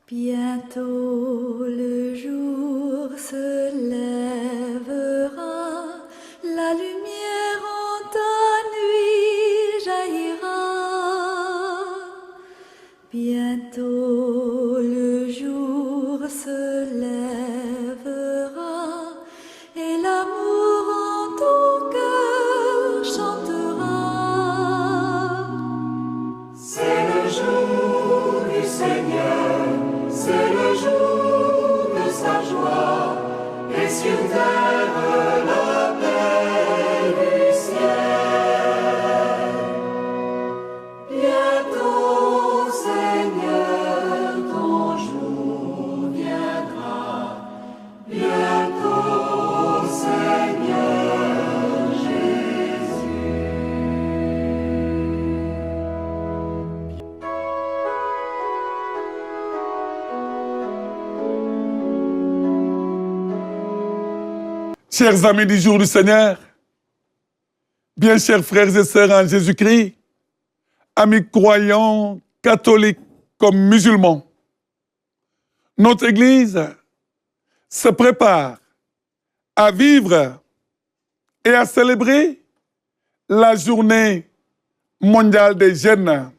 Bientôt le jour se lèvera, la lumière en ta nuit jaillira. Bientôt le jour se lèvera et l'amour en ton cœur chantera. C'est le jour du Seigneur, c'est le jour de sa joie, et sur terre la paix du ciel. Bientôt, Seigneur, ton jour viendra. Bientôt, Seigneur Jésus. Chers amis du jour du Seigneur, bien chers frères et sœurs en Jésus-Christ, amis croyants, catholiques comme musulmans, notre Église se prépare à vivre et à célébrer la journée mondiale des jeunes.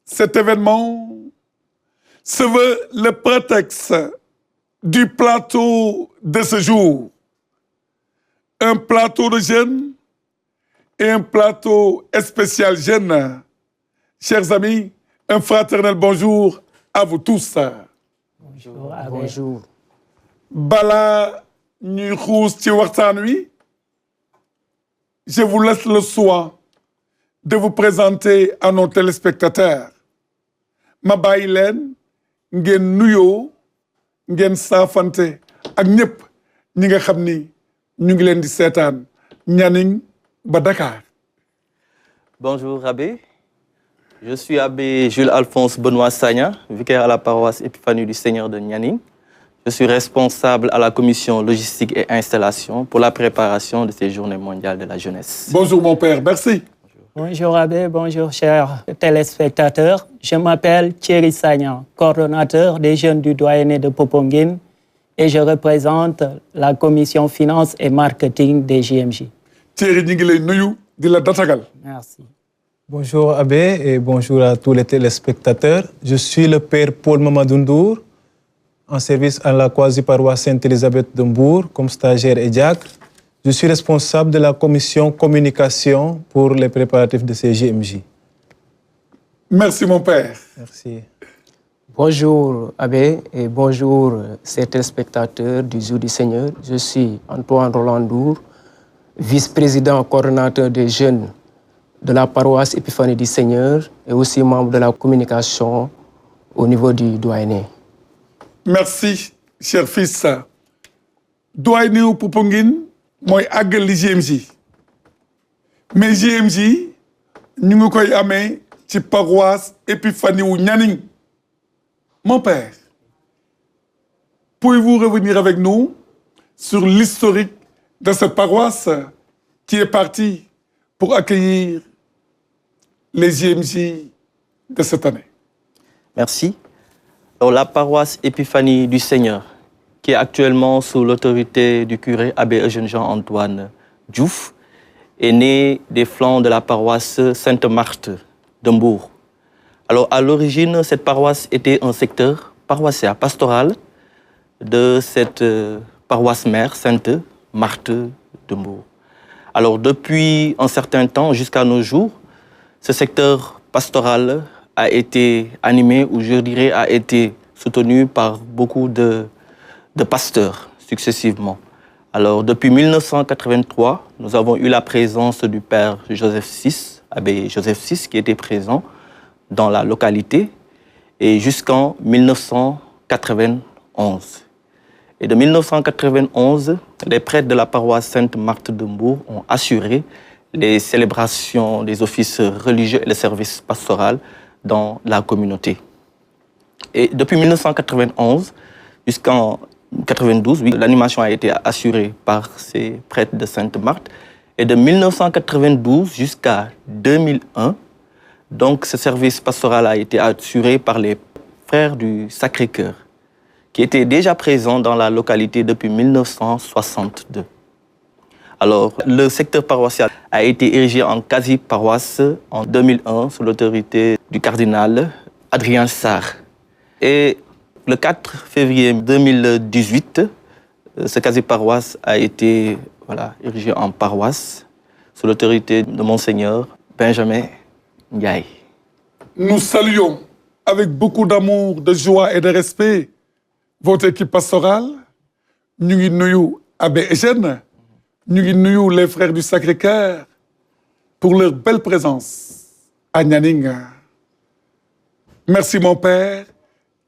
Cet événement se veut le prétexte du plateau de ce jour. Un plateau de jeunes et un plateau spécial jeunes. Chers amis, un fraternel bonjour à vous tous. Bonjour. Bonjour. Bala ñuy xuus ci waxtaan wi, je vous laisse le soin de vous présenter à nos téléspectateurs. Ma bàyyi leen ngeen nuyoo ngeen saafante ak ñëpp ñi nga xam ni ñu ngi leen di seetaan Nianing ba Dakar. Bonjour Abbé, je suis Abbé Jules Alphonse Benoît Sagna, vicaire à la paroisse Épiphanie du Seigneur de Nianing. Je suis responsable à la commission logistique et installation pour la préparation de ces journées mondiales de la jeunesse. Bonjour mon père, merci. Bonjour Abbé, bonjour chers téléspectateurs. Je m'appelle Thierry Sagna, coordonnateur des jeunes du doyenné de Popenguine et je représente la commission finance et marketing des JMJ. Thierry ñu ngi lay nuyu di la datagal. Merci. Bonjour Abbé et bonjour à tous les téléspectateurs. Je suis le père Paul Mamadou Ndour, en service à la quasi-paroisse Sainte-Élisabeth de Mbour comme stagiaire et diacre. Je suis responsable de la commission communication pour les préparatifs de ces JMJ. Merci mon père. Merci. Bonjour Abbé et bonjour chers téléspectateurs du Jour du Seigneur. Je suis Antoine Rolandour, vice-président coordonnateur des jeunes de la paroisse Épiphanie du Seigneur et aussi membre de la communication au niveau du doyenné. Merci, cher fils. Doyenné wu Popenguine mooy àggali JMJ. Mais JMJ ñu ngi koy amee ci paroisse Épiphanie wu Nianing. Mon père, pouvez-vous revenir avec nous sur l'historique de cette paroisse qui est partie pour accueillir les JMJ de cette année? Merci. Alors, la paroisse Épiphanie du Seigneur, qui est actuellement sous l'autorité du curé Abbé Eugène Jean-Antoine Diouf, est née des flancs de la paroisse Sainte-Marthe de Mbour. Alors, à l'origine, cette paroisse était un secteur paroissial, pastoral de cette paroisse mère Sainte-Marthe de Mbour. Alors, depuis un certain temps, jusqu'à nos jours, ce secteur pastoral a été animé, ou je dirais, a été soutenu par beaucoup de pasteurs, successivement. Alors, depuis 1983, nous avons eu la présence du père Joseph VI, abbé Joseph VI, qui était présent dans la localité, et jusqu'en 1991. Et de 1991, les prêtres de la paroisse Sainte-Marthe de Mbour ont assuré les célébrations des offices religieux et les services pastoraux dans la communauté. Et depuis 1991 jusqu'en 92, oui, l'animation a été assurée par ces prêtres de Sainte-Marthe. Et de 1992 jusqu'à 2001, donc ce service pastoral a été assuré par les frères du Sacré-Cœur, qui étaient déjà présents dans la localité depuis 1962. Alors, le secteur paroissial a été érigé en quasi-paroisse en 2001 sous l'autorité du cardinal Adrien Sarr. Et le 4 février 2018, ce quasi-paroisse a été érigé en paroisse sous l'autorité de Monseigneur Benjamin Ndiaye. Nous saluons avec beaucoup d'amour, de joie et de respect votre équipe pastorale. Ñu ngi nuyu Abbé Eugène, ñu ngi nuyu les frères du Sacré-Cœur pour leur belle présence à Nianing. Merci mon père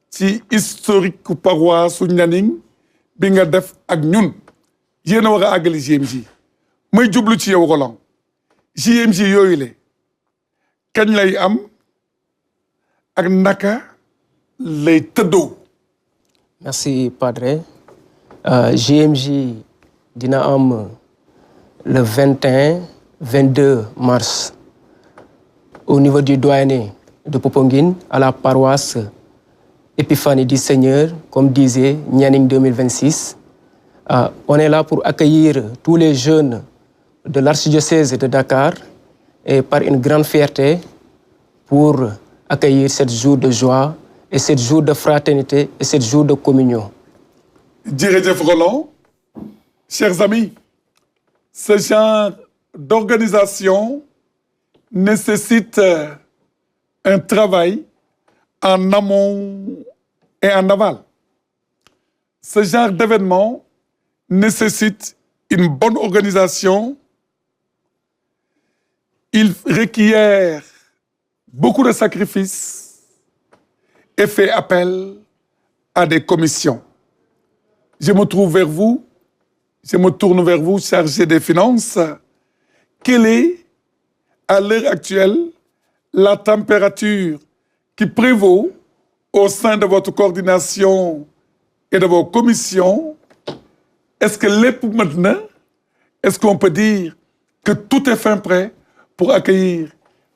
ci historique paroisse su Nianing bi nga def ak ñun. Yéen a war a àggali JMJ may jublu ci yow Roland JMJ yooyu le kañ lay am ak naka lay tëddoo. Merci Padre. JMJ dina am le 21-22 mars au niveau du doyenné de Popenguine à la paroisse Épiphanie du Seigneur, comme disait Nianing 2026. On est là pour accueillir tous les jeunes de l'archidiocèse de Dakar et par une grande fierté pour accueillir ce jour de joie et ce jour de fraternité et ce jour de communion. Jërëjëf Roland, chers amis, ce genre d'organisation nécessite un travail en amont et en aval. Ce genre d'événement nécessite une bonne organisation. Il requiert beaucoup de sacrifices et fait appel à des commissions. Je me tourne vers vous, chargé des finances. Quelle est, à l'heure actuelle, la température qui prévaut au sein de votre coordination et de vos commissions? Est-ce que lépp maintenant, est-ce qu'on peut dire que tout est fin prêt pour accueillir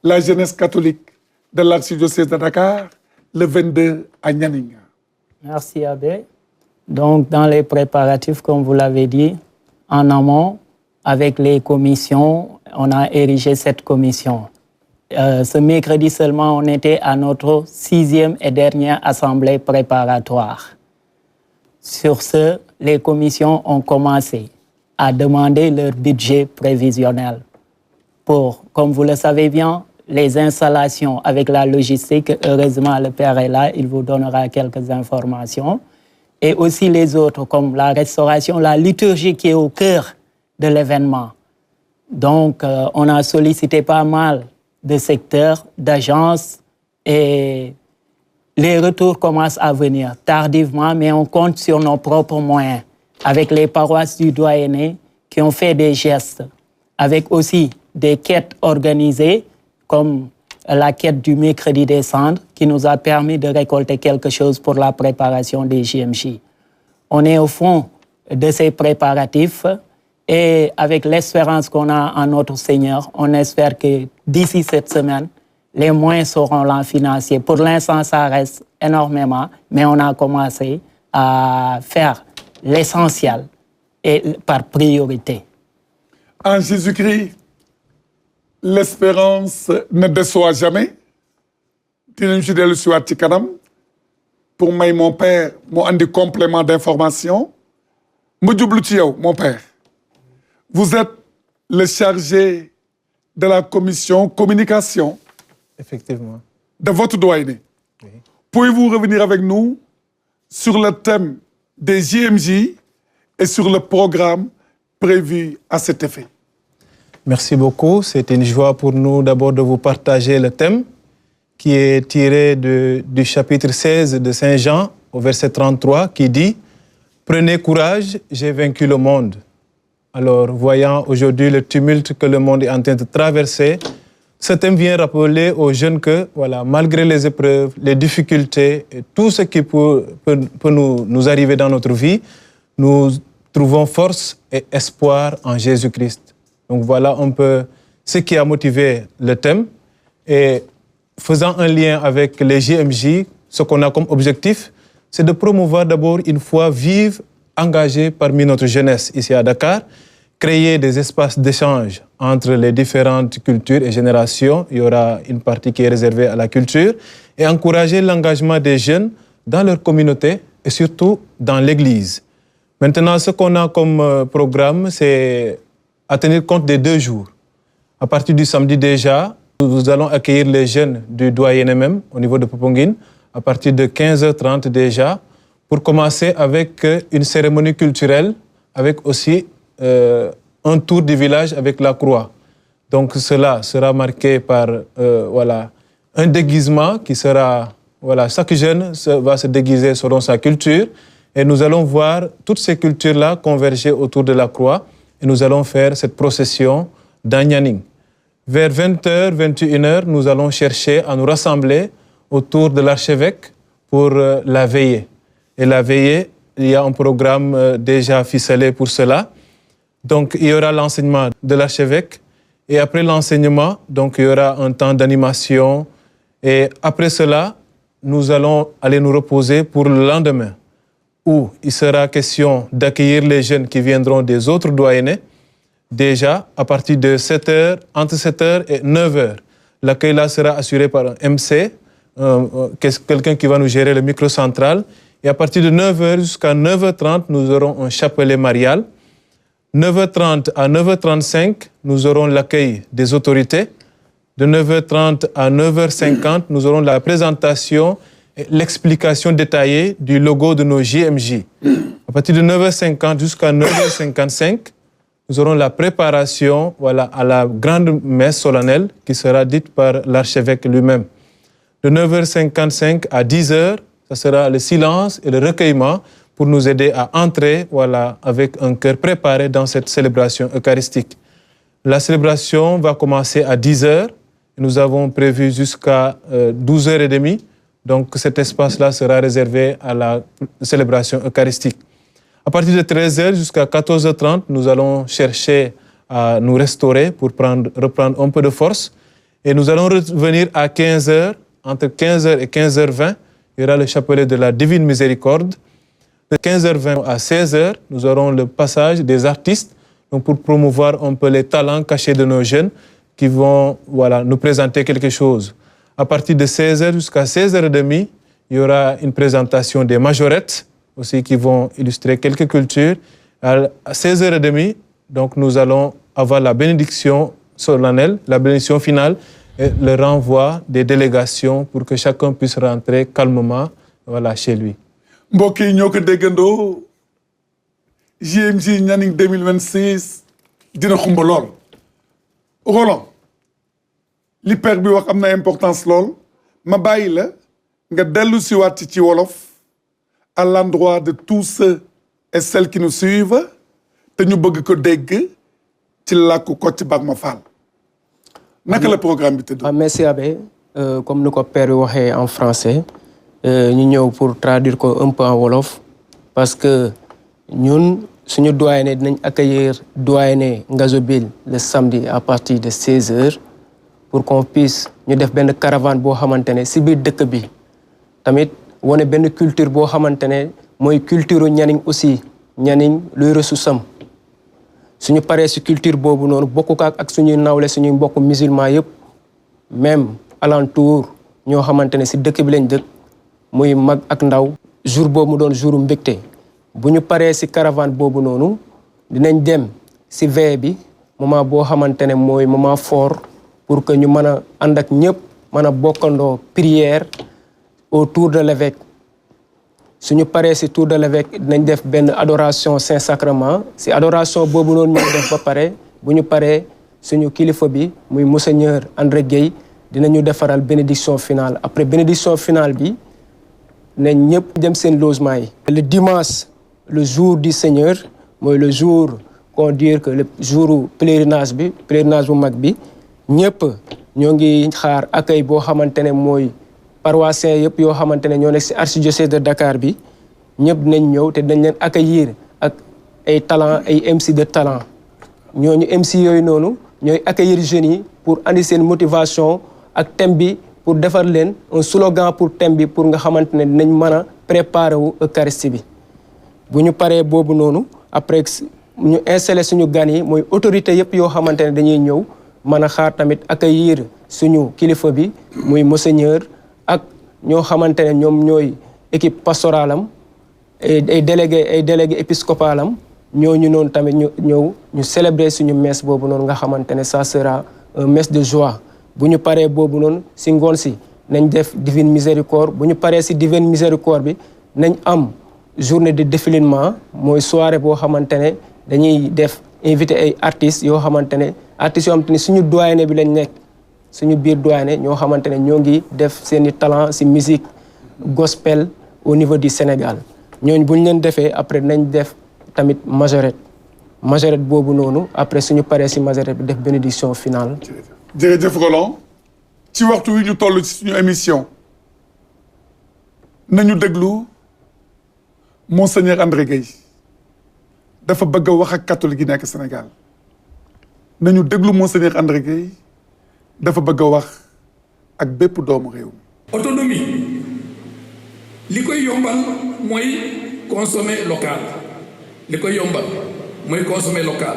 la jeunesse catholique de l'archidiocèse de Dakar le 22 à Nianing? Merci Abbé. Donc, dans les préparatifs, comme vous l'avez dit, en amont, avec les commissions, on a érigé cette commission. Ce mercredi seulement, on était à notre 6e et dernière assemblée préparatoire. Sur ce, les commissions ont commencé à demander leur budget prévisionnel pour, comme vous le savez bien, les installations avec la logistique. Heureusement, le Père est là, il vous donnera quelques informations. Et aussi les autres, comme la restauration, la liturgie qui est au cœur de l'événement. Donc, on a sollicité pas mal de secteurs, d'agences, et les retours commencent à venir tardivement, mais on compte sur nos propres moyens, avec les paroisses du doyenné qui ont fait des gestes, avec aussi des quêtes organisées, comme la quête du mercredi des cendres, qui nous a permis de récolter quelque chose pour la préparation des JMJ. On est au fond de ces préparatifs et avec l'espérance qu'on a en notre Seigneur, on espère que d'ici cette semaine, les moyens seront là financiers. Pour l'instant, ça reste énormément, mais on a commencé à faire l'essentiel et par priorité. En Jésus-Christ, l'espérance ne déçoit jamais. Dinañ ci dellu si waat ci kanam pour may mon père mu andi complément d'information. Ma jublu ci yow, mon père. Vous êtes le chargé de la commission communication. Effectivement. De votre doyenné. Oui. Pouvez-vous revenir avec nous sur le thème des JMJ et sur le programme prévu à cet effet? Merci beaucoup. C'est une joie pour nous d'abord de vous partager le thème qui est tiré du chapitre 16 de Saint Jean au verset 33 qui dit « Prenez courage, j'ai vaincu le monde ». Alors, voyant aujourd'hui le tumulte que le monde est en train de traverser, ce thème vient rappeler aux jeunes que, voilà, malgré les épreuves, les difficultés, et tout ce qui peut nous arriver dans notre vie, nous trouvons force et espoir en Jésus-Christ. Donc voilà un peu ce qui a motivé le thème. Et faisant un lien avec les JMJ, ce qu'on a comme objectif, c'est de promouvoir d'abord une foi vive, engagée parmi notre jeunesse ici à Dakar, créer des espaces d'échange entre les différentes cultures et générations. Il y aura une partie qui est réservée à la culture et encourager l'engagement des jeunes dans leur communauté et surtout dans l'Église. Maintenant, ce qu'on a comme programme, c'est à tenir compte des 2 jours. À partir du samedi déjà, nous allons accueillir les jeunes du doyen même au niveau de Popenguine à partir de 15h30 déjà pour commencer avec une cérémonie culturelle avec aussi un tour du village avec la croix. Donc cela sera marqué par un déguisement qui sera... chaque jeune va se déguiser selon sa culture et nous allons voir toutes ces cultures-là converger autour de la croix et nous allons faire cette procession d'Agnaning. Vers 20h, 21h, nous allons chercher à nous rassembler autour de l'archevêque pour la veillée. Et la veillée, il y a un programme déjà ficelé pour cela. Donc, il y aura l'enseignement de l'archevêque. Et après l'enseignement, donc, il y aura un temps d'animation. Et après cela, nous allons aller nous reposer pour le lendemain, où il sera question d'accueillir les jeunes qui viendront des autres doyennés. Déjà, à partir de 7h, entre 7h et 9h, l'accueil là sera assuré par un MC, quelqu'un qui va nous gérer le micro central. Et à partir de 9h jusqu'à 9h30, nous aurons un chapelet marial. 9h30 à 9h35, nous aurons l'accueil des autorités. De 9h30 à 9h50, nous aurons la présentation et l'explication détaillée du logo de nos JMJ. À partir de 9h50 jusqu'à 9h55, nous aurons la préparation à la grande messe solennelle qui sera dite par l'archevêque lui-même. De 9h55 à 10h, ce sera le silence et le recueillement pour nous aider à entrer avec un cœur préparé dans cette célébration eucharistique. La célébration va commencer à 10h. Nous avons prévu jusqu'à 12h30. Donc cet espace-là sera réservé à la célébration eucharistique. À partir de 13h jusqu'à 14h30, nous allons chercher à nous restaurer pour reprendre un peu de force. Et nous allons revenir à 15h. Entre 15h et 15h20, il y aura le chapelet de la Divine Miséricorde. De 15h20 à 16h, nous aurons le passage des artistes donc pour promouvoir un peu les talents cachés de nos jeunes qui vont nous présenter quelque chose. À partir de 16h jusqu'à 16h30, il y aura une présentation des majorettes aussi qui vont illustrer quelques cultures. À 16h30, donc nous allons avoir la bénédiction solennelle, la bénédiction finale et le renvoi des délégations pour que chacun puisse rentrer calmement chez lui. mbokk yi ñoo ko déggandoo JMJ Nianing 2026 dina xumba lool. Roland li père bi wax am na importance lool ma bàyyi la nga dellu si waat ci wolof à l'endroit de tous ceux et celles qui nous suivent te ñu bëgg ko dégg ci làkku Kocc Barma Fall. Naka le programme bi tëdd? Merci Abbé. Comme nous ko père waxee en français, ñu ñëw pour traduire ko un peu en wolof parce que ñun suñu doyenné dinañ accueillir doyenné Ngazobil le samedi à partir de 16h pour qu'on puisse ñu def benn caravane boo xamante ne si biir dëkk bi tamit wane benn culture boo xamante ne mooy culture Nianing aussi Nianing luy ressource-am suñu paree si culture boobu noonu bokk ak suñuy nawle suñuy mbokk musulman yëpp même alentour ñoo xamante ne si dëkk bi lañ dëkk muy mag ak ndaw jour boobu mu doon jouru mbégte bu ñu paree si caravane boobu noonu dinañ dem si veille bi moment boo xamante ne mooy moment fort pour que ñu mën a ànd ak ñëpp mën a bokkandoo prière autour de l'évêque suñu paree si tour de l'évêque dinañ def benn adoration Saint-Sacrement si adoration boobu noonu ñu def ba pare bu ñu paree suñu kilifa bi muy monseigneur André Gueye dinañu defaral bénédiction finale après bénédiction finale bi nañ ñëpp dem seen logement yi. Le dimanche le jour du Seigneur mooy le jour qu'on dit que le jour pèlerinage bu mag bi ñëpp ñoo ngi xaar accueil boo xamante ne mooy paroissiens yëpp yoo xamante ne ñoo nekk ci archidiocèse de Dakar bi ñëpp dinañ ñëw te dañ leen accueillir ak ay talent ay MC de talent ñooñu MC yooyu noonu ñooy accueillir jeunes yi pour andi seen motivation ak thème bi pour defar leen un slogan pour thème bi pour nga xamante ne dinañ mën a préparer wu Eucharistie bi bu ñu paree boobu noonu après ñu installé suñu gan yi mooy autorité yëpp yoo xamante ne dañuy ñëw mën a xaar tamit accueillir suñu kilifa bi muy monseigneur ak ñoo xamante ne ñoom ñooy équipe pastorale am ay délégué épiscopal am ñooñu noonu tamit ñu ñëw ñu célébrer suñu messe boobu noonu nga xamante ne ça sera un messe de joie bu ñu paree boobu noonu si ngoon si nañ def divine miséricorde bu ñu paree si divine miséricorde bi nañ am journée de défilement mooy soirée boo xamante ne dañuy def invité ay artistes yoo xamante ne artistes yoo xamante ne suñu doyenné bi lañ nekk suñu biir doyenné ñoo xamante ne ñoo ngi def seeni talent si musique gospel au niveau du Sénégal ñooñu bu ñu leen defee après nañ def tamit majorette boobu noonu après suñu paree si majorette bi def bénédiction finale. jërëjëf Roland ci waxtu wi ñu toll ci suñu émission nañu déglu Monseigneur André Gueye dafa bëgg a wax ak catholique yi nekk Sénégal nañu déglu Monseigneur André Gueye dafa bëgg a wax ak bépp doomu réew mi. autonomie li koy yombal mooy consommer local li koy yombal mooy consommer local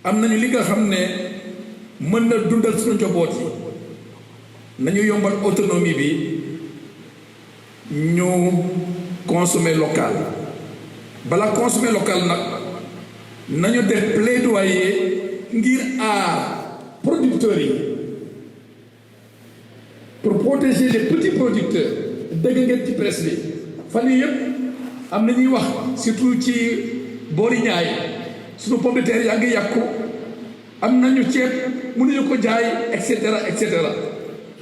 am nañu li nga xam ne mën na dundal suñu njaboot yi nañu yombal autonomie bi ñu consommer local bala consommer local nag nañu def plaidoyer ngir aar producteurs yi pour protéger les petits producteurs dégg ngeen ci presse bi fan yii yëpp am na ñuy wax surtout ci boori ñaay suñu pomme de terre yaa ngi yàqu am nañu ceeb mënuñu ko jaay et cetera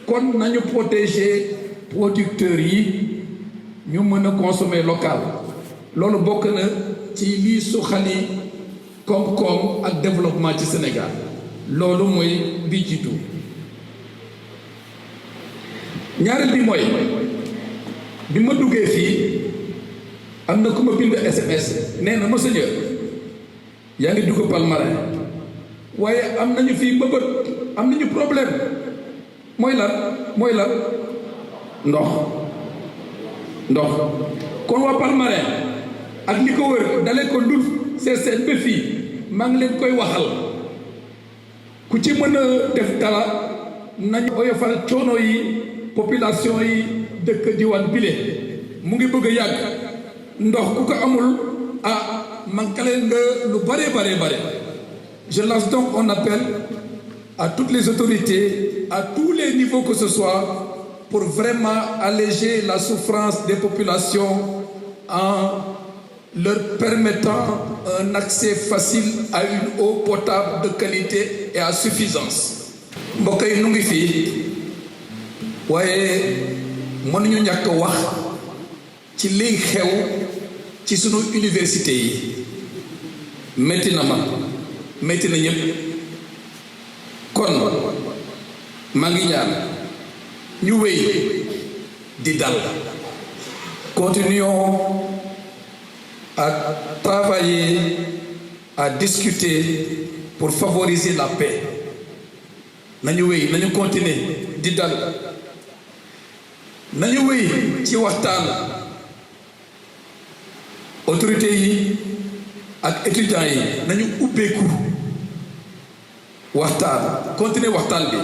kon nañu protéger producteurs yi ñu mën a consommer local loolu bokk na ci lii suxali koom-koom ak développement ci Sénégal loolu mooy bi jiitu ñaareel bi mooy bi ma duggee fii am na ku ma bind SMS nee na monseigneur yaa ngi dugg Palmarin waaye am nañu fii mbëbët am nañu problème mooy lan ndox kon waa Palmarin ak li ko wër dalee ko Ndul Sessène ba fii maa ngi leen koy waxal ku ci mën a def dara nañu oyofal coono yi population yi dëkk diwaan bile mu ngi bëgg a yàgg ndox ku ko amul mankale nga lu bare. Je lance donc un appel à toutes les autorités, à tous les niveaux que ce soit, pour vraiment alléger la souffrance des populations en leur permettant un accès facile à une eau potable de qualité et à suffisance. mbokk yi nu ngi fii waaye mënuñu ñàkk wax ci liy xew ci sunu université yi métti na ma métti na ñëpp kon maa ngi ñaan ñu wéy di dal continuons à travailler à discuter pour favoriser la paix nañu wéy nañu continuer di dal nañu wéy ci waxtaan autorités yi ak étudiants yi nañu ubbeeku waxtaan continuer waxtaan bi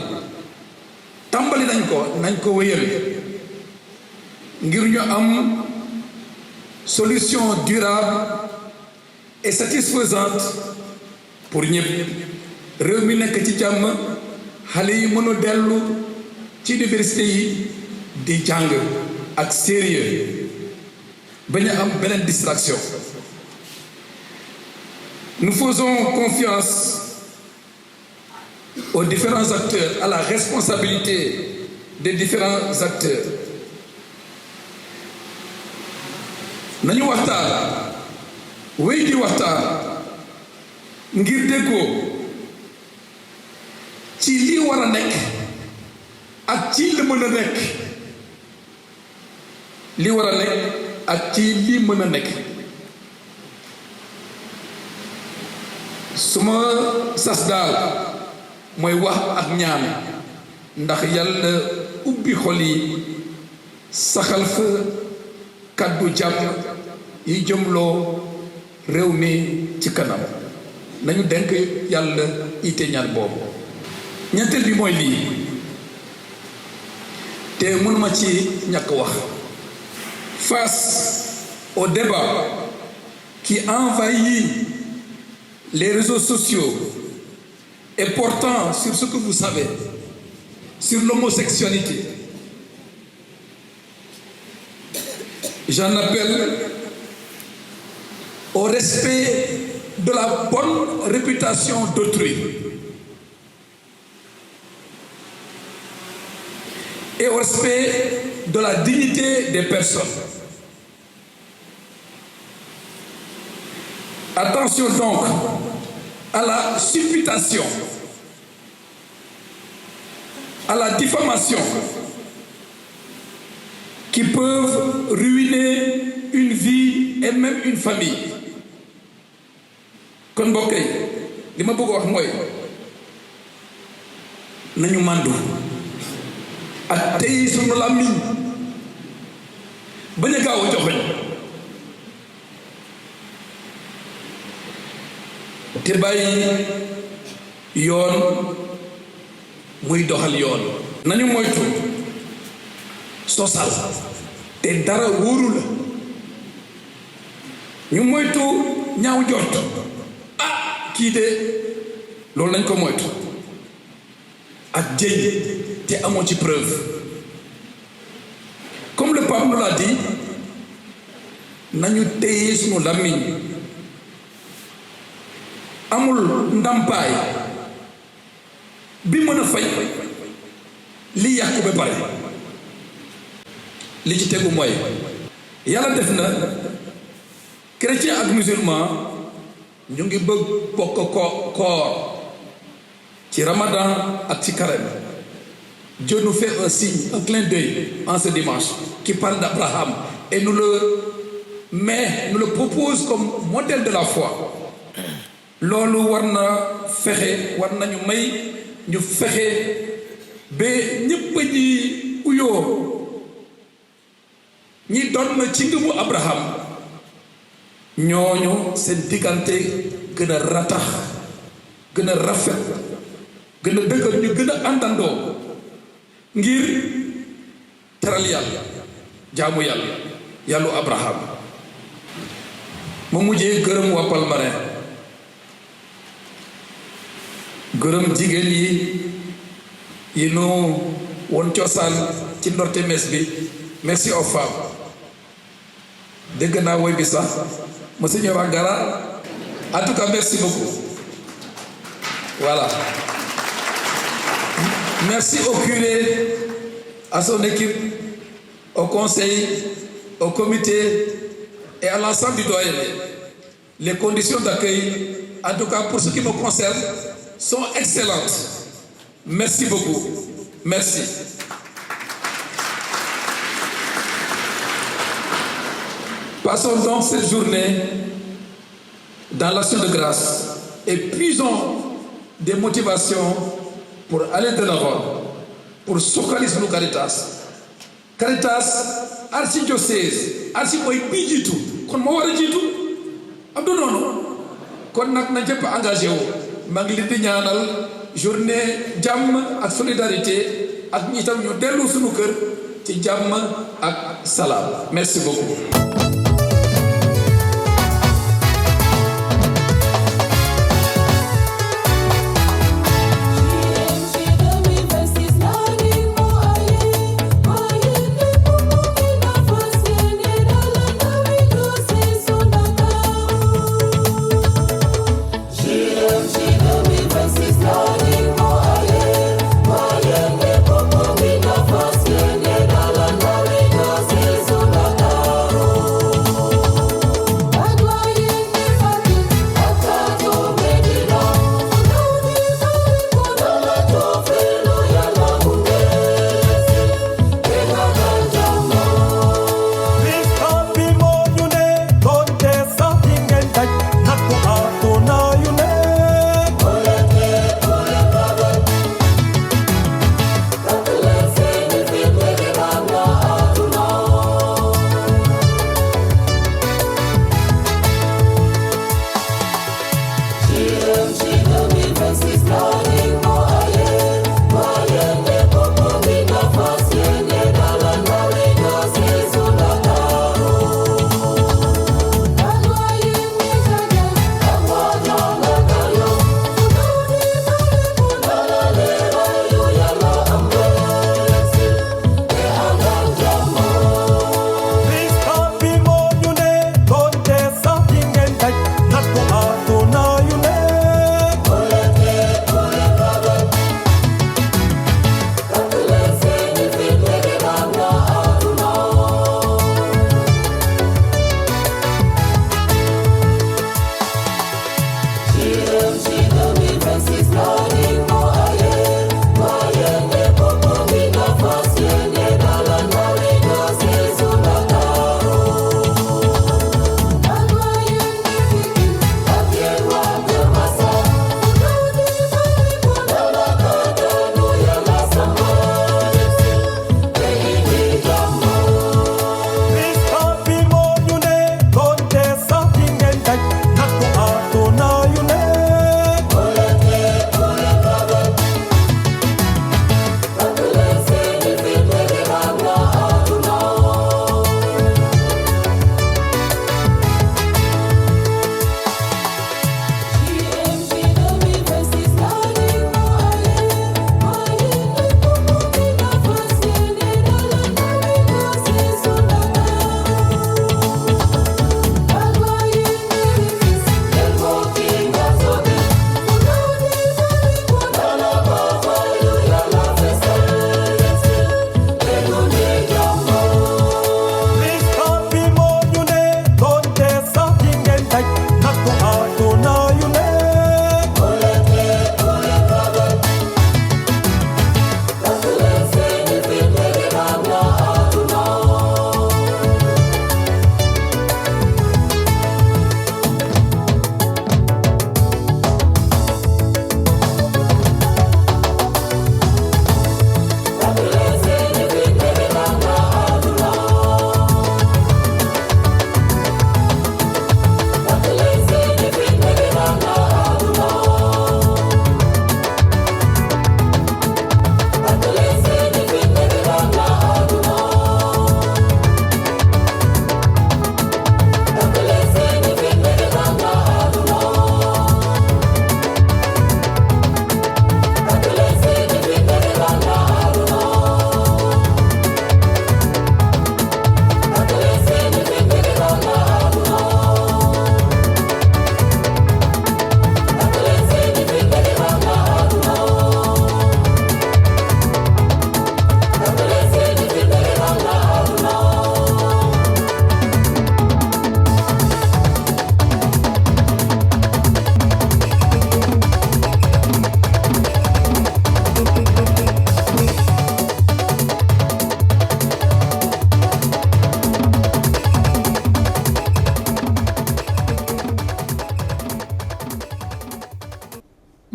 tàmbali nañ ko wéyal ngir ñu am solution durable et satisfaisante pour ñëpp réew mi nekk ci jàmm xale yi mën a dellu ci université yi di jàng ak sérieux bañ a am beneen distraction. Nous faisons confiance aux différents acteurs, à la responsabilité des différents acteurs. nañu waxtaan wéy di waxtaan ngir déggoo ci lii war a nekk ak ci li mën a nekk li war a nekk ak ci li mën a nekk suma sas daal mooy wax ak ñaan ndax yàlla ubbi xol yi saxal fa kàddu jàmm yi jëmloo réew mi ci kanam nañu denk yàlla ite ñaan boobu. ñetteel bi mooy lii te mënuma ci ñàkk wax. Face au débat qui envahit les réseaux sociaux et portant sur ce que vous savez, sur l'homosexualité, j'en appelle au respect de la bonne réputation d'autrui et au respect de la dignité des personnes. Attention donc à la supputation, à la diffamation qui peuvent ruiner une vie et même une famille. Kon mbokk yi li ma bëgg wax mooy nañu màndu ak tey sunu làmmiñ bañ a gaaw a joxoñ te bàyyi yoon muy doxal yoon. nañu moytu sosal te dara wóoru la ñu moytu ñaaw jort kii de loolu nañ ko moytu ak jëy te amoo ci preuve. Comme le pape nous l'a dit, nañu téye sunu làmmiñ amul ndàmpaay bi mën a fay li yàqu ba pare. li ci tegu mooy yàlla def na chrétien ak musulman ñu ngi bëgg bokk koor ci ramadan ak ci carême. Dieu nous fait un signe, un clin d'œil en ce dimanche qui parle d'Abraham et nous le propose comme modèle de la foi. Loolu war nañu may ñu fexe ba ñëpp ñi uyoo ñi doon na ci ngëmu Abraham ñooñu seen diggante gën a ratax gën a rafet gën a dëgër ñu gën a àndandoo ngir teral yàlla jaamu yàllu Abraham. ma mujjee gërëm waa Palmarin gërëm jigéen yi nu woon cosaan ci ndorte mes bi. Merci aux femmes. dégg naa woy bi sax Monseigneur Angara. En tout cas, merci beaucoup. Voilà. Merci au curé, à son équipe, au conseil, au comité et à l'ensemble du doyenné. Les conditions d'accueil, en tout cas pour ce qui me concerne, sont excellentes. Merci beaucoup. Merci. Passons donc cette journée dans l'action de grâce et puisons des motivations pour aller de l'avant, pour socaliser nos Caritas. Caritas archidiocèse, archi mooy bii jiitu kon moo war a jiitu am du noonu kon nag na ñëpp engagé wu maa ngi leen di ñaanal journée jàmm ak solidarité ak ñi tam ñu dellu suñu kër ci jàmm ak salaam. Merci beaucoup. Oh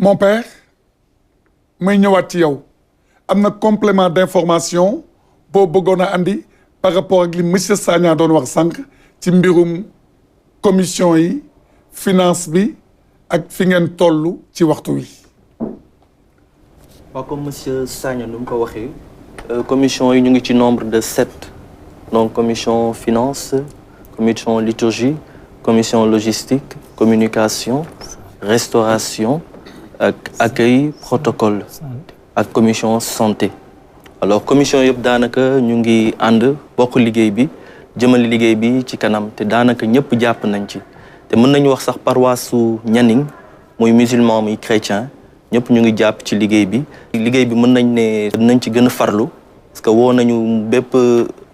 Mon père, may ñëwaat ci yow am na complément d'information boo bëggoon a andi par rapport ak li monsieur Sagna doon wax sànq ci mbirum commission yi finance bi ak fi ngeen toll ci waxtu wi. waaw comme monsieur Sagna nu mu ko waxee commission yi ñu ngi ci nombre de 7 donc commission finance commission liturgie commission logistique communication restauration ak accueil protocole ak commission santé. Alors commission yëpp daanaka ñu ngi ànd bokk liggéey bi jëmale liggéey bi ci kanam te daanaka ñëpp jàpp nañ ci te mën nañu wax sax paroisse su Nianing muy musulman muy chrétien ñëpp ñu ngi jàpp ci liggéey bi. liggéey bi mën nañ ne nañ ci gën a farlu parce que woo nañu bépp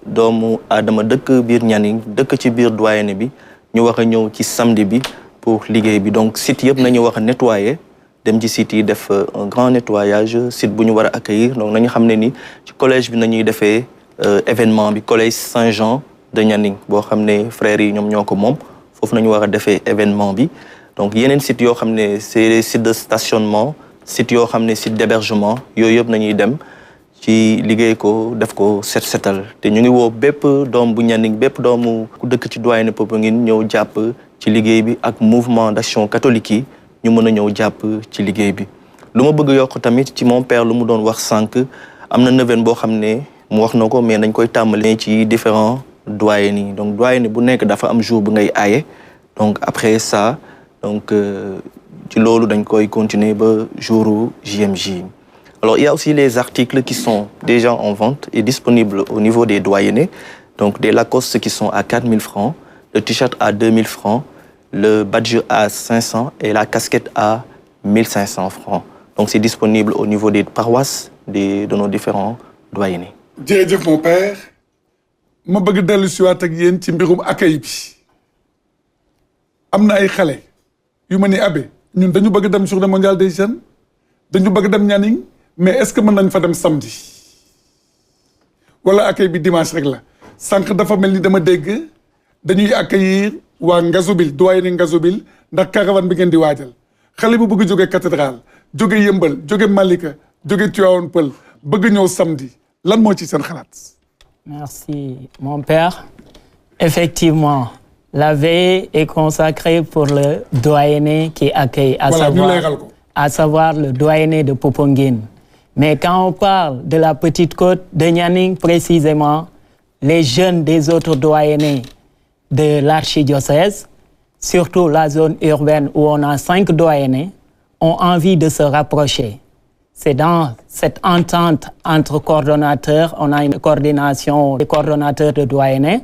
doomu aadama dëkk biir Nianing dëkk ci biir doyenné bi ñu wax a ñëw ci samedi bi pour liggéey bi donc site yëpp nañu wax a nettoyer. dem ci site yi def un grand nettoyage site bu ñu war a accueillir donc nañu xam ne ni ci collège bi nañuy defee événement bi collège Saint-Jean de Nianing boo xam ne frères yi ñoom ñoo ko moom foofu nañu war a defee événement bi donc yeneen sites yoo xam ne c'est des sites de stationnement sites yoo xam ne site d'hébergement yooyu yëpp nañuy dem ci liggéey ko def ko setal te ñu ngi woo bépp doom bu Nianing bépp doomu ku dëkk ci doyenné Popenguine ñëw jàpp ci liggéey bi ak mouvement d'action catholique yi ñu mën a ñëw jàpp ci liggéey bi lu ma bëgg yokk tamit ci mon père lu mu doon wax sànq am na neuvaine boo xam ne mu wax na ko mais dañ koy tàmbali ci différents doyens yi donc doyen bu nekk dafa am jour bu ngay aaye donc après ça donc ci loolu dañ koy continuer ba jouru JMJ. Alors il y a aussi les articles qui sont déjà en vente et disponibles au niveau des doyennés donc des Lacoste qui sont à 4 000 francs le t-shirt à 2 000 francs le badge à 500 et la casquette à 1 500 francs. Donc c'est disponible au niveau des paroisses de nos différents doyennés. jërëjëf mon père ma bëgg dellu si waat ak yéen ci mbirum accueil bi am na ay xale yu ma ni abe ñun dañu bëgg dem journée mondiale des jeunes dañu bëgg dem Nianing mais est-ce que mën nañ fa dem samedi wala accueil bi dimanche rek la sànq dafa mel ni dama dégg dañuy accueillir waa Ngazobil doyenné Ngazobil ndax caravane bi ngeen di waajal xale bu bëgg jóge cathédrale jóge Yëmbal jóge Malika jóge Tivaouane Peulh bëgg ñëw samedi lan moo ci seen xalaat. Merci mon père. Effectivement, la veille est consacrée pour le doyenné qui accueille, à savoir le doyenné de Popenguine. Mais quand on parle de la petite côte de Nianing précisément, les jeunes des autres doyennés de l'archidiocèse, surtout la zone urbaine où on a 5 doyennés, ont envie de se rapprocher. C'est dans cette entente entre coordonnateurs, on a une coordination des coordonnateurs de doyennés,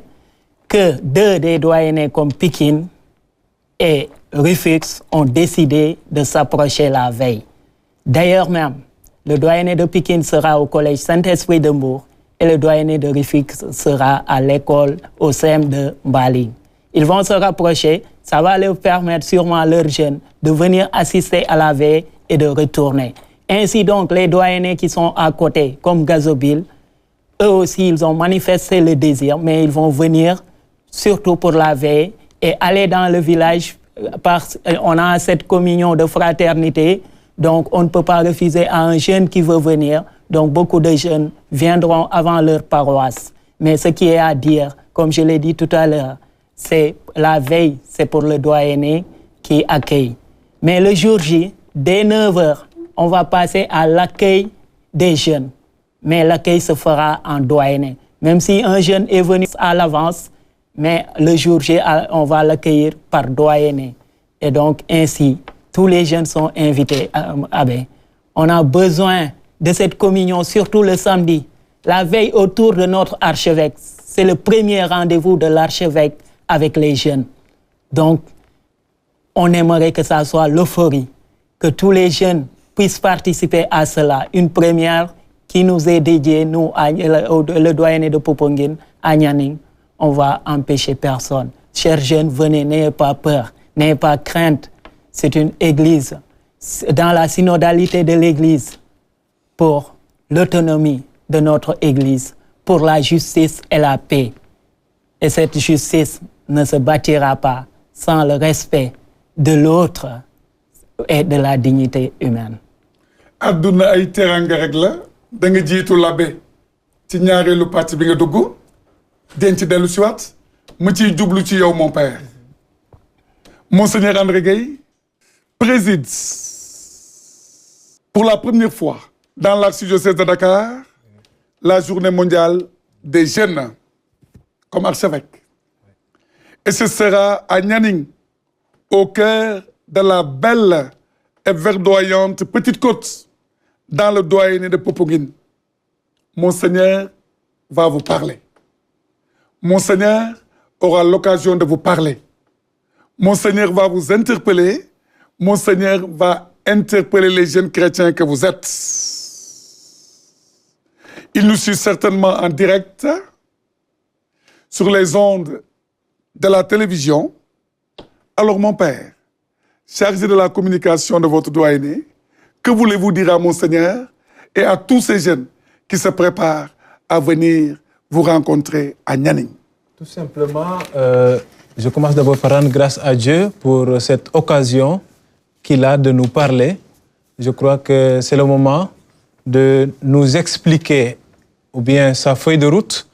que 2 des doyennés comme Pikine et Rufisque ont décidé de s'approcher la veille. D'ailleurs même, le doyenné de Pikine sera au collège Saint-Esprit de Mbour et le doyenné de Rufisque sera à l'école au CEM de Mbaling. Ils vont se rapprocher, ça va leur permettre sûrement à leurs jeunes de venir assister à la veille et de retourner. Ainsi donc, les doyennés qui sont à côté, comme Ngazobil, eux aussi, ils ont manifesté le désir, mais ils vont venir surtout pour la veille et aller dans le village. On a cette communion de fraternité, donc on ne peut pas refuser à un jeune qui veut venir. Donc beaucoup de jeunes viendront avant leur paroisse. Mais ce qui est à dire, comme je l'ai dit tout à l'heure, c'est la veille, c'est pour le doyenné qui accueille. Mais le jour J, dès 9h, on va passer à l'accueil des jeunes. Mais l'accueil se fera en doyenné. Même si un jeune est venu à l'avance, mais le jour J, on va l'accueillir par doyenné. Et donc ainsi, tous les jeunes sont invités. On a besoin de cette communion, surtout le samedi. La veille autour de notre archevêque, c'est le premier rendez-vous de l'archevêque avec les jeunes. Donc, on aimerait que ça soit l'euphorie, que tous les jeunes puissent participer à cela. Une première qui nous est dédiée, nous, le doyenné de Popenguine, à Nianing. On va empêcher personne. Chers jeunes, venez, n'ayez pas peur, n'ayez pas crainte. C'est une église, dans la synodalité de l'église, pour l'autonomie de notre église, pour la justice et la paix. Et cette justice ne se bâtira pas sans le respect de l'autre, et de la dignité humaine. àdduna ay teranga rek la da nga jiitu l'abbé ci ñaareelu parti bi nga dugg denc dellu si waat mu ciy jublu ci yow mon père. Monseigneur André Gueye préside pour la première fois dans l'archidiocèse de Dakar la journée mondiale des jeunes comme archevêque. Et ce sera à Nianing, au cœur de la belle et verdoyante Petite Côte, dans le doyenné de Popenguine. Monseigneur va vous parler. Monseigneur aura l'occasion de vous parler. Monseigneur va vous interpeller. Monseigneur va interpeller les jeunes chrétiens que vous êtes. Il nous suit certainement en direct sur les ondes de la télévision. Alors mon père, chargé de la communication de votre doyenné, que voulez-vous dire à Monseigneur et à tous ces jeunes qui se préparent à venir vous rencontrer à Nianing? Tout simplement, je commence d'abord par rendre grâce à Dieu pour cette occasion qu'il a de nous parler. Je crois que c'est le moment de nous expliquer ou bien sa feuille de route,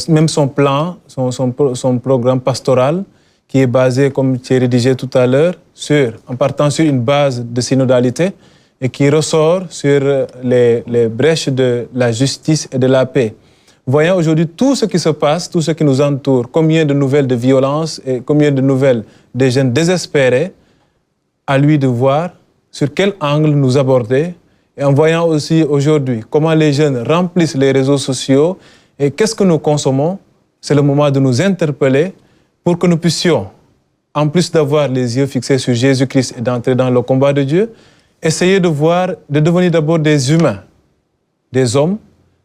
même son plan, son programme pastoral, qui est basé, comme tu as rédigé tout à l'heure, en partant sur une base de synodalité et qui ressort sur les brèches de la justice et de la paix. Voyant aujourd'hui tout ce qui se passe, tout ce qui nous entoure, combien de nouvelles de violence et combien de nouvelles de jeunes désespérés, à lui de voir sur quel angle nous aborder. Et en voyant aussi aujourd'hui comment les jeunes remplissent les réseaux sociaux et qu'est-ce que nous consommons, c'est le moment de nous interpeller pour que nous puissions, en plus d'avoir les yeux fixés sur Jésus-Christ et d'entrer dans le combat de Dieu, essayer de devenir d'abord des humains, des hommes,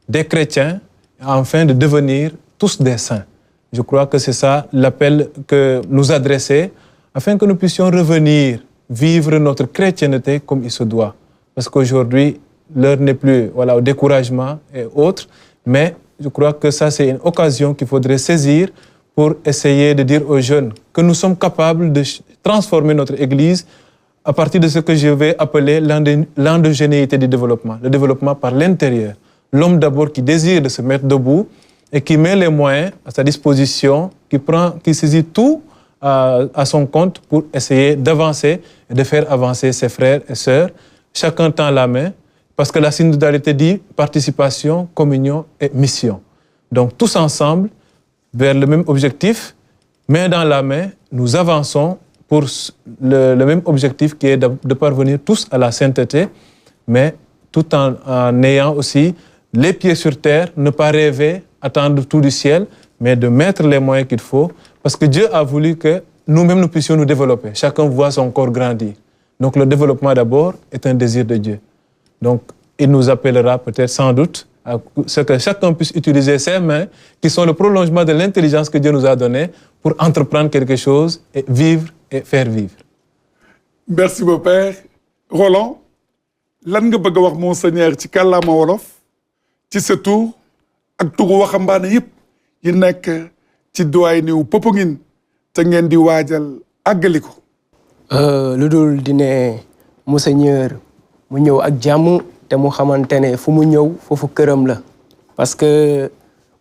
des chrétiens, et enfin de devenir tous des saints. Je crois que c'est ça l'appel que nous adresser, afin que nous puissions revenir vivre notre chrétienté comme il se doit. Parce qu'aujourd'hui, l'heure n'est plus au découragement et autres, mais je crois que ça, c'est une occasion qu'il faudrait saisir pour essayer de dire aux jeunes que nous sommes capables de transformer notre Église à partir de ce que je vais appeler l'endogénéité du développement, le développement par l'intérieur. L'homme d'abord qui désire de se mettre debout et qui met les moyens à sa disposition, qui saisit tout à son compte pour essayer d'avancer et de faire avancer ses frères et sœurs, chacun tend la main, parce que la synodalité dit participation, communion et mission. Donc tous ensemble, vers le même objectif, main dans la main, nous avançons pour le même objectif qui est de parvenir tous à la sainteté, mais tout en ayant aussi les pieds sur terre, ne pas rêver, attendre tout du ciel, mais de mettre les moyens qu'il faut, parce que Dieu a voulu que nous-mêmes nous puissions nous développer. Chacun voit son corps grandir. Donc le développement d'abord est un désir de Dieu. Donc il nous appellera peut-être sans doute à ce que chacun puisse utiliser ses mains, qui sont le prolongement de l'intelligence que Dieu nous a donnée, pour entreprendre quelque chose et vivre et faire vivre. Merci mon père. Roland, lan nga bëgg wax Monseigneur ci kàllaama wolof ci sa tur ak turu waxambaane yëpp yi nekk ci doyenné wu Popenguine te ngeen di waajal àggali ko. lu dul di ne Monseigneur mu ñëw ak jàmm te mu xamante ne fu mu ñëw foofu këram la. parce que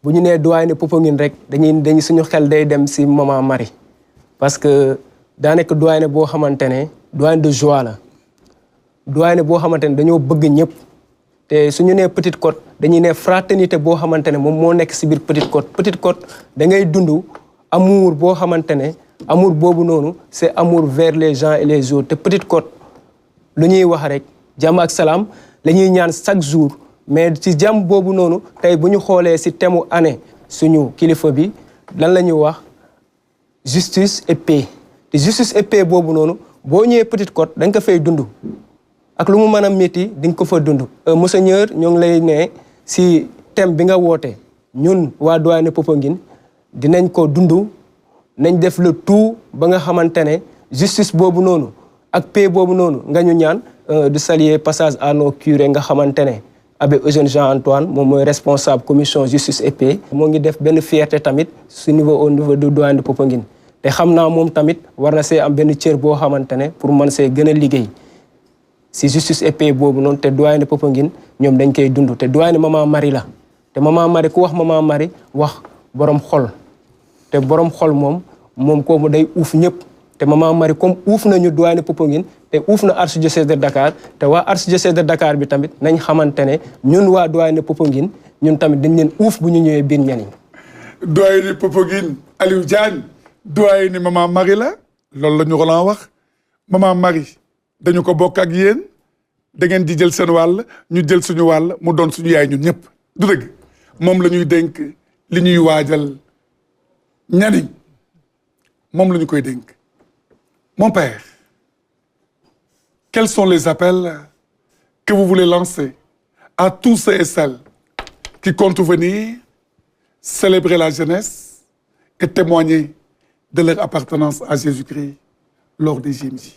bu ñu nee doyenné Popenguine rek dañuy suñu xel day dem si Maman Marie. parce que daa nekk doyenné boo xamante ne doyenné de joie la. doyenné boo xamante ne dañoo bëgg ñëpp te suñu nee Petite Côte dañuy ne fraternité boo xamante ne moom moo nekk si biir Petite Côte. Petite Côte da ngay dund amour boo xamante ne amour boobu noonu c'est amour vers les gens et les autres te Petite Côte lu ñuy wax rek jàmm ak salaam la ñuy ñaan chaque jour mais ci jàmm boobu noonu tey bu ñu xoolee si thème année suñu kilifa bi lan la ñuy wax justice et paix te justice et paix boobu noonu boo ñëwee Petite Côte da nga ko fay dund. ak lu mu mën a métti di nga ko fa dund. Monseigneur ñoo ngi lay ne si thème bi nga woote ñun waa doyenné Popenguine dinañ ko dund nañ def le tout ba nga xamante ne justice boobu noonu ak paix boobu noonu nga ñu ñaan de saluer passage à nos curés nga xamante ne abbé Eugène Jean Antoine moom mooy responsable commission justice et paix. moo ngi def benn fierté tamit au niveau du doyenné Popenguine te xam naa moom tamit war na see am benn cër boo xamante ne pour man see gën a liggéey si justice et paix boobu noonu te doyen de Popenguine ñoom dañ koy dund te doyen Maman Marie la te Maman Marie ku wax Maman Marie wax borom xol te borom xol moom kooku day uuf ñëpp te Maman Marie comme uuf nañu doyen de Popenguine te uuf na archidiocèse de Dakar te waa archidiocèse de Dakar bi tamit nañ xamante ne ñun waa doyen de Popenguine ñun tamit dañ leen uuf bu ñu ñëwee biir Nianing. doyen de Popenguine Aliou Diagne doyen ni Maman Marie la loolu la ñu Roland wax Maman Marie dañu ko bokk ak yéen da ngeen di jël seen wàll ñu jël suñu wàll mu doon suñu yaay ñun ñëpp du dëgg moom la ñuy dénk li ñuy waajal Nianing moom la ñu koy dénk. Mon père, quels sont les appels que vous voulez lancer à tous ceux et celles qui comptent venir célébrer la jeunesse et témoigner de leur appartenance à Jésus-Christ lors des JMJ?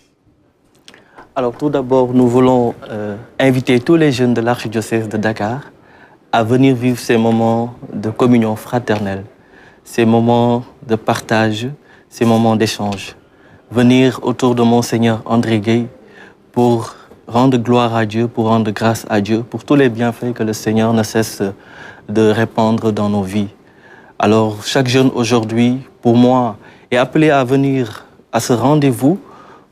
Alors tout d'abord, nous voulons inviter tous les jeunes de l'archidiocèse de Dakar à venir vivre ces moments de communion fraternelle, ces moments de partage, ces moments d'échange. Venir autour de Monseigneur André Gueye pour rendre gloire à Dieu, pour rendre grâce à Dieu, pour tous les bienfaits que le Seigneur ne cesse de répandre dans nos vies. Alors, chaque jeune aujourd'hui, pour moi, est appelé à venir à ce rendez-vous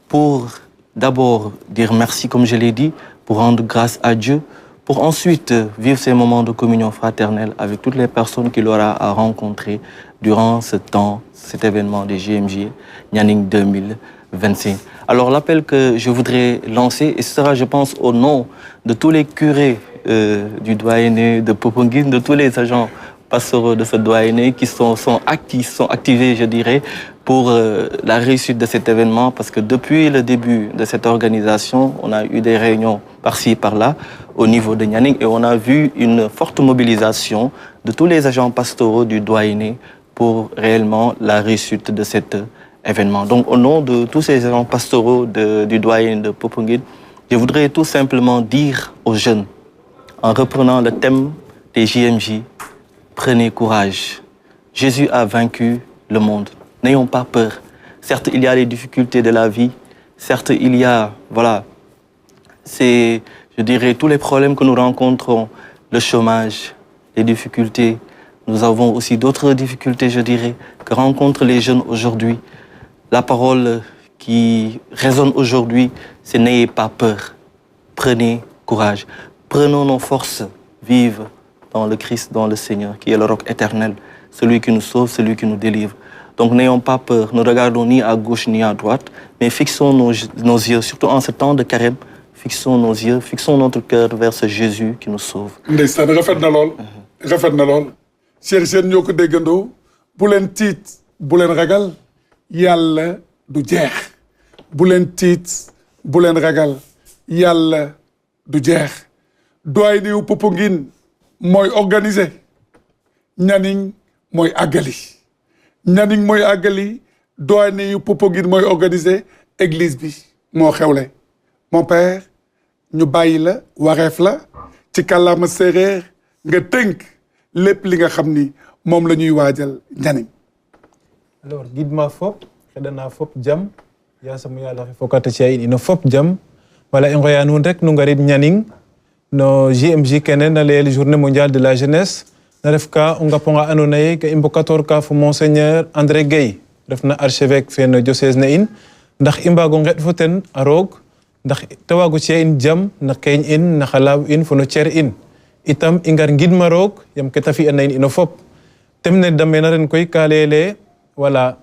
pour d'abord dire merci, comme je l'ai dit, pour rendre grâce à Dieu, pour ensuite vivre ces moments de communion fraternelle avec toutes les personnes qu'il aura à rencontrer durant ce temps, cet événement des JMJ Nianing 2025. Alors l'appel que je voudrais lancer, et ce sera, je pense, au nom de tous les curés du doyenné de Popenguine, de tous les agents pastoraux de ce doyenné qui sont activés, je dirais, pour la réussite de cet événement, parce que depuis le début de cette organisation, on a eu des réunions par-ci, par-là, au niveau de Nianing, et on a vu une forte mobilisation de tous les agents pastoraux du doyenné pour réellement la réussite de cet événement. Donc, au nom de tous ces agents pastoraux du doyen de Popenguine, je voudrais tout simplement dire aux jeunes, en reprenant le thème des JMJ, prenez courage. Jésus a vaincu le monde. N'ayons pas peur. Certes, il y a les difficultés de la vie. Certes, il y a, voilà, je dirais, tous les problèmes que nous rencontrons, le chômage, les difficultés. Nous avons aussi d'autres difficultés, je dirais, que rencontrent les jeunes aujourd'hui. La parole qui résonne aujourd'hui, c'est n'ayez pas peur. Prenez courage. Prenons nos forces vives dans le Christ, dans le Seigneur, qui est le roc éternel, celui qui nous sauve, celui qui nous délivre. Donc n'ayons pas peur, ne regardons ni à gauche ni à droite, mais fixons nos yeux, surtout en ce temps de carême, fixons nos yeux, fixons notre cœur vers ce Jésus qui nous sauve. Ndeysaan rafet na lool rafet na lool Cheikh Sène ñoo ko déggandoo bu leen tiit bu leen ragal yàlla du jeex bu leen tiit bu leen ragal yàlla du jeex doyen wu Popenguine mooy organiser Nianing mooy àggali Nianing mooy àggali doyen yu Popenguine mooy organiser église bi moo xewle mon père ñu bàyyi la wareef la ci kàllaama séeréer nga tënk lépp li nga xam ni moom la ñuy waajal Nianing. Alors gidma fop xedana fop jam yasam yalla fokata ci ay ina fop jam wala ngoya nun rek nu ngarit Nianing no JMJ kene na leel journée mondiale de la jeunesse na def ka nga ponga anonaye ka imbokator ka fu Monseigneur André Gueye def na archevêque fe no diocèse na in ndax imbago nget fo ten a roog ndax tawagu ci in jam na keñ in na xalaw in fu no cer in itam ingar ngidma roog yam ke tafi na in ino fop temne damena ren koy ka lele wala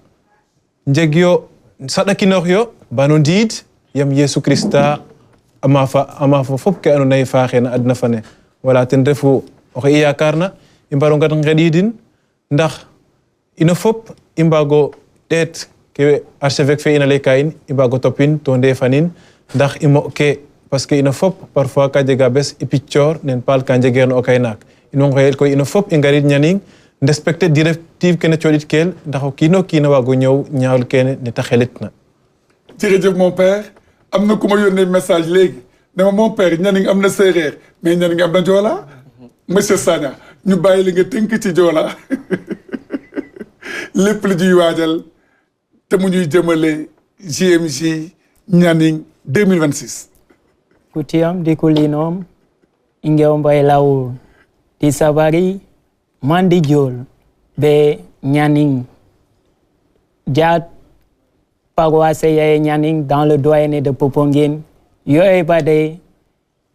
njeg yo saɗakinoox yo bano ndiid yam Yesu Christa ama fa fop ke andoona yee faaxeena adna fane wala ten refu oxe i yakarna i mbaro ngat ngeɗidin ndax ino fop i mbaago ɗeet ke archevêque fe ina layka in i mbaago topin to ndeefanin ndax i mo ke parce que ino fop parfois ka jega bes i piccoor nen paal ka njegeerna o kaynaak ino ngoyel koy ino fop i ngarid Nianing respecter directive kene coɗit kel ndax o kiino kiina waago ñëw ñaawul kene ne ta xelitna. jërëjëf mon père am na ku ma yónnee message léegi ne ma mon père Nianing am na séeréer mais Nianing am na joola monsieur Sagna ñu bàyyi li nga tënk ci joola lépp lu ñuy waajal te mu ñuy jëmale JMJ Nianing 2026. Kutiam di kulinom ingeomba lau di sabari mandi jol be Nianing jat paroisse Nianing dans le doyenné de Popenguine yoy bade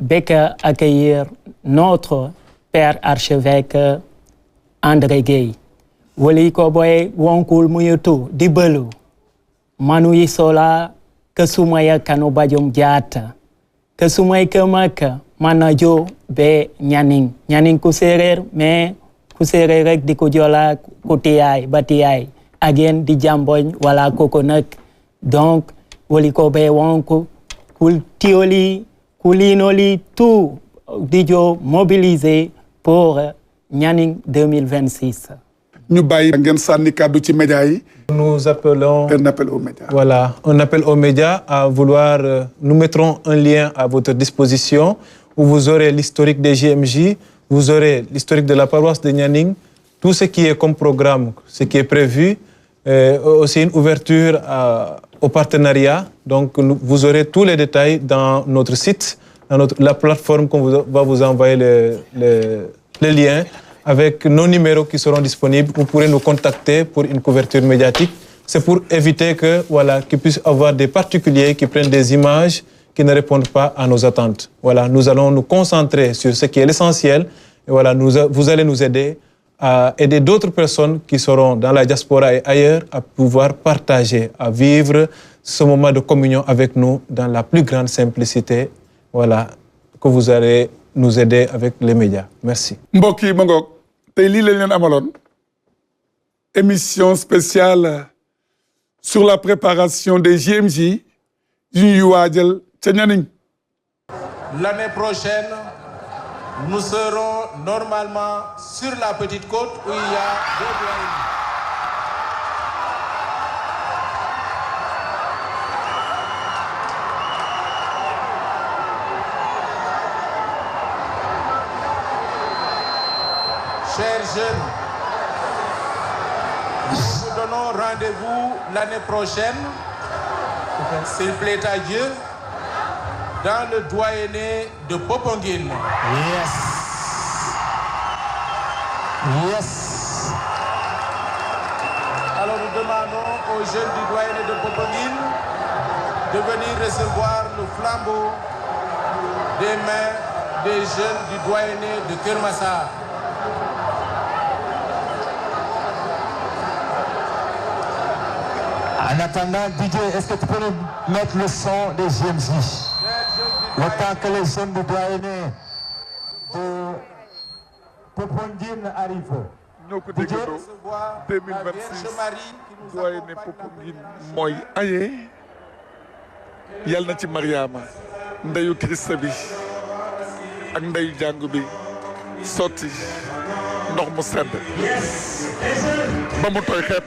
beka accueillir notre père archevêque André Gueye woli ko boy wonkul muyutu di belu manu yisola kesumaya kanu bajum jata kesumay kemaka manajo be Nianing ku séeréer mais ku séeréer rek di ko jola ku tiyaay ba tiyaay again di jamboñ wala koko nak donc woli ko be wonku kul tioli kulinoli tout dijo mobilisé pour Nianing 2026. ñu bàyyi ngeen sànni kàddu ci média yi. Nous appelons un appel aux médias. Voilà, un appel aux médias à vouloir. Nous mettrons un lien à votre disposition où vous aurez l'historique des JMJ, vous aurez l'historique de la paroisse de Nianing, tout ce qui est comme programme, ce qui est prévu, aussi une ouverture au partenariat. Donc, vous aurez tous les détails dans notre site, dans la plateforme qu'on va vous envoyer le lien avec nos numéros qui seront disponibles. Vous pourrez nous contacter pour une couverture médiatique. C'est pour éviter que, voilà, qu'il puisse y avoir des particuliers qui prennent des images qui ne répondent pas à nos attentes. Voilà, nous allons nous concentrer sur ce qui est l'essentiel. Et voilà, vous allez nous aider à aider d'autres personnes qui seront dans la diaspora et ailleurs à pouvoir partager, à vivre ce moment de communion avec nous dans la plus grande simplicité. Voilà, que vous allez nous aider avec les médias. Merci. mbokk yi ma ngoog tey lii lañ leen amaloon émission spéciale sur la préparation des JMJ yu ñuy waajal ca Nianing. L'année prochaine, nous serons normalement sur la Petite Côte où il y a deux doyens. Chers jeunes, nous vous donnons rendez-vous l'année prochaine, s'il plaît à Dieu, dans le doyenné de Popenguine. Yes. Yes. Alors nous demandons aux jeunes du doyenné de Popenguine de venir recevoir le flambeau des mains des jeunes du doyenné de Kermassar. En attendant, DJ, est-ce que tu peux nous mettre le son des JMJ? Le temps que les jeunes du doyenné de Popenguine arrivent. ñoo ko déggandoo 2026 doyenné Popenguine mooy aye yal na ci Mariama ndeyu Christ bi ak ndeyu jàngu bi sotti ndox mu sedd ba mu tooy xepp.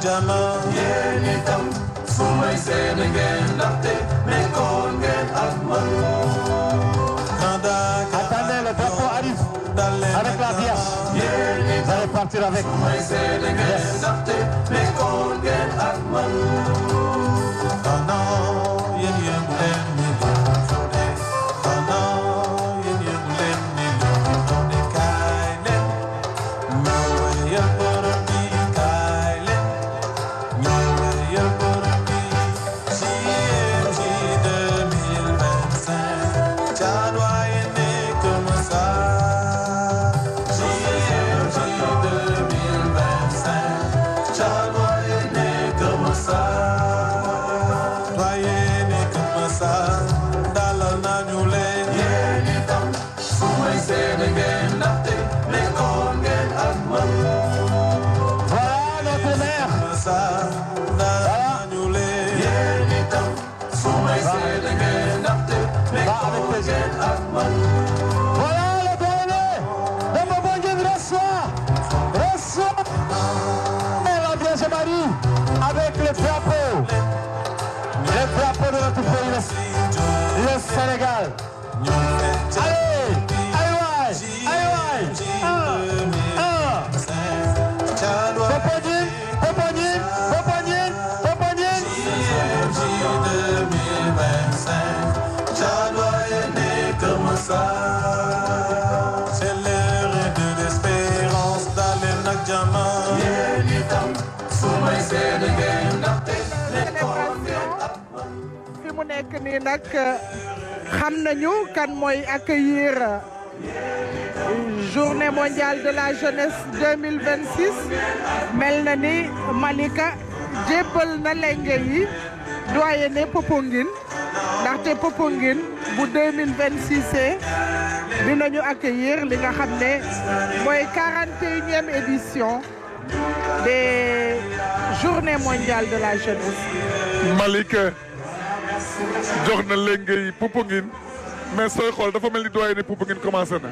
jama yéen itam su may seede ngeen ndaxte nekkoon ngeen ak man. Attendez, le drapeau arrive avec la pièce. Vous allez partir avec. Yes. Voilà le douanier de Popenguine reçoit la Vierge Marie avec le drapeau de notre pays, le Sénégal. Allez, Popenguine. C'est l'heure de l'espérance d'aller Nakjama. fi mu nekk nii nag xam nañu kan mooy accueillir journée mondiale de la jeunesse 2026 mel na ni Malika jébbal na lenge yi doyenné Popenguine ndaxte Popenguine bu 2026 dinañu accueillir li nga xam ne mooy 41e édition des journées mondiales de la jeunesse. Malika jox na lenge yi Popenguine mais sooy xool dafa mel ni doyenné Popenguine commencé na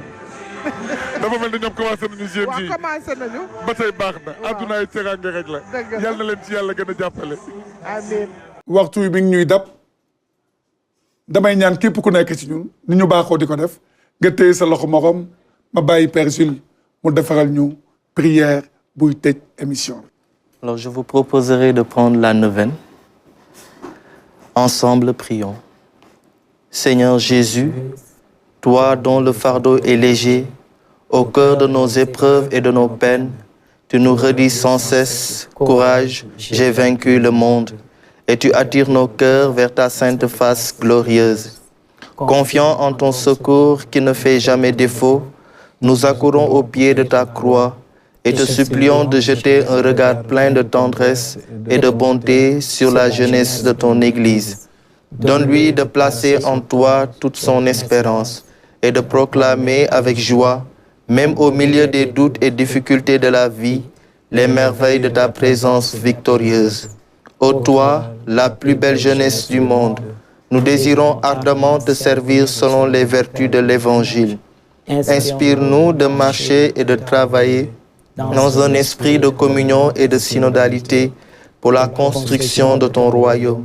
dafa mel ni ñoom commencé nañu GMG. waaw commencé nañu. ba tey baax na. waaw adduna ay teraanga rek la. dëgg la yal na leen ci yàlla gën a jàppale. amiin. waxtu wi mi ngi ñuy dab damay ñaan képp ku nekk ci ñun ni ñu baaxoo di ko def nga téye sa loxo morom ma bàyyi Père Jules mu defaral ñu prière buy tëj émission bi. Alors je vous proposerai de prendre la neuvaine. Ensemble, prions. Seigneur Jésus, toi dont le fardeau est léger, au cœur de nos épreuves et de nos peines, tu nous redis sans cesse, courage, j'ai vaincu le monde. Et tu attires nos cœurs vers ta sainte face glorieuse. Confiant en ton secours qui ne fait jamais défaut, nous accourons au pied de ta croix et te supplions de jeter un regard plein de tendresse et de bonté sur la jeunesse de ton Église. Donne-lui de placer en toi toute son espérance et de proclamer avec joie, même au milieu des doutes et difficultés de la vie, les merveilles de ta présence victorieuse. Ô toi, la plus belle jeunesse du monde, nous désirons ardemment te servir selon les vertus de l'Évangile. Inspire-nous de marcher et de travailler dans un esprit de communion et de synodalité pour la construction de ton royaume.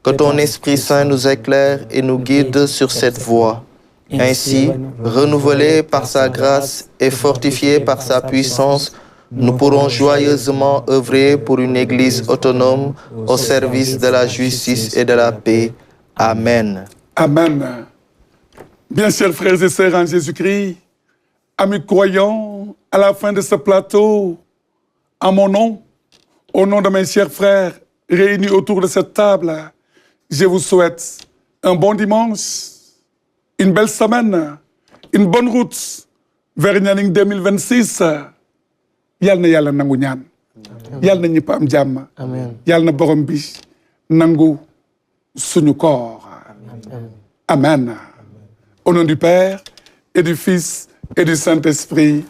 Que ton Esprit Saint nous éclaire et nous guide sur cette voie. Ainsi, renouvelés par sa grâce et fortifiés par sa puissance, nous pourrons joyeusement œuvrer pour une Église autonome au service de la justice et de la paix. Amen. Amen. Bien chers frères et sœurs en Jésus-Christ, amis croyants, à la fin de ce plateau, en mon nom, au nom de mes chers frères réunis autour de cette table, je vous souhaite un bon dimanche, une belle semaine, une bonne route vers Nianing 2026. Yal na yàlla nangu ñaan. Yal na ñëpp am jàmm. Yal na borom bi nangu suñu koor. Amen. Au nom du Père et du Fils et du Saint-Esprit.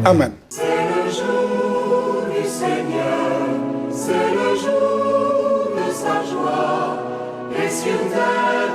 Amen. C'est le jour du Seigneur, c'est le jour de sa joie, et sur terre